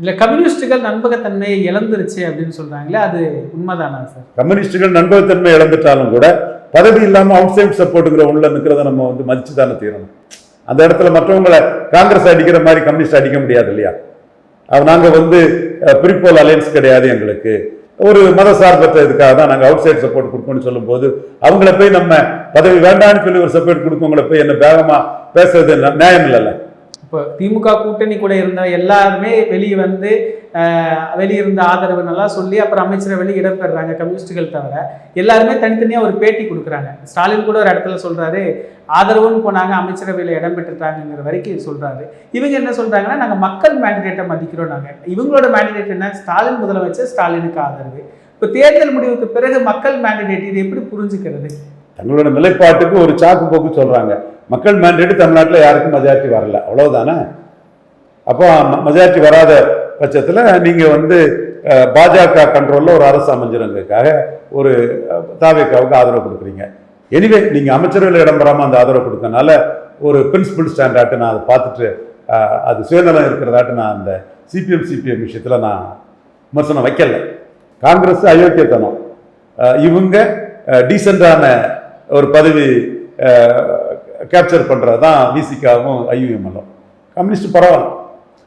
இல்ல கம்யூனிஸ்டுகள் நம்பகத்தன்மையை இழந்துருச்சு அப்படின்னு சொல்றாங்களே, அது உண்மைதானா சார்? கம்யூனிஸ்டுகள் நம்பகத்தன்மை இழந்துட்டாலும் கூட பதவி இல்லாம அவுட் சைட் சப்போர்ட்டுங்கிற உள்ள நிற்கிறத நம்ம மதிச்சு தானே தீரணும். அந்த இடத்துல மற்றவங்களை காங்கிரஸ் அடிக்கிற மாதிரி கம்யூனிஸ்ட் அடிக்க முடியாது இல்லையா? நாங்க பிரிப்போல் அலையன்ஸ் கிடையாது, எங்களுக்கு ஒரு மத சார்பற்ற இதுக்காக தான் நாங்கள் அவுட் சைட் சப்போர்ட் கொடுக்கணும்னு சொல்லும் போது அவங்கள போய் நம்ம பதவி வேண்டாம்னு சொல்லி ஒரு சப்போர்ட் கொடுக்கவங்கள போய் என்ன வேகமா பேசுறது நியாயம் இல்லைல்ல. இப்போ திமுக கூட்டணி கூட இருந்த எல்லாருமே வெளியிருந்த ஆதரவு நல்லா சொல்லி அப்புறம் அமைச்சரவையில் இடம்பெறாங்க கம்யூனிஸ்டுகள் தவிர. எல்லாருமே தனித்தனியாக ஒரு பேட்டி கொடுக்குறாங்க. ஸ்டாலின் கூட ஒரு இடத்துல சொல்றாரு, ஆதரவுன்னு போனாங்க அமைச்சரவையில் இடம்பெற்றுட்டாங்கிற வரைக்கும் சொல்றாரு. இவங்க என்ன சொல்றாங்கன்னா, நாங்கள் மக்கள் மேண்டிடேட்டை மதிக்கிறோம். நாங்கள் இவங்களோட மேண்டிடேட் என்ன, ஸ்டாலின் முதலமைச்சர், ஸ்டாலினுக்கு ஆதரவு. இப்போ தேர்தல் முடிவுக்கு பிறகு மக்கள் மேண்டிடேட் இது எப்படி புரிஞ்சுக்கிறது? தங்களோட நிலைப்பாட்டுக்கு ஒரு சாக்கு போக்கு சொல்றாங்க. மக்கள் மேண்டேட் தமிழ்நாட்டில் யாருக்கும் மெஜாரிட்டி வரல, அவ்வளவுதானே. அப்போ மெஜாரிட்டி வராத பட்சத்தில் நீங்க பாஜக கண்ட்ரோல்ல ஒரு அரசு அமைஞ்சிருங்கிறதுக்காக ஒரு தாவேக்காவுக்கு ஆதரவு கொடுக்குறீங்க. எனிவே நீங்க அமைச்சரவையில் இடம்பெறாம அந்த ஆதரவு கொடுக்கறனால ஒரு பிரின்சிபல் ஸ்டாண்டாட்டு நான் அதை பார்த்துட்டு அது சுயநலம் இருக்கிறதாட்டு நான் அந்த சிபிஎம் விஷயத்துல நான் விமர்சனம் வைக்கல. காங்கிரஸ் அயோக்கியத்தனம், இவங்க டீசெண்டான ஒரு பதவி கேப்சர் பண்றதுதான் விசிகாவும் ஐயுஎம்எல்லும். கம்யூனிஸ்ட் பரவாயில்ல.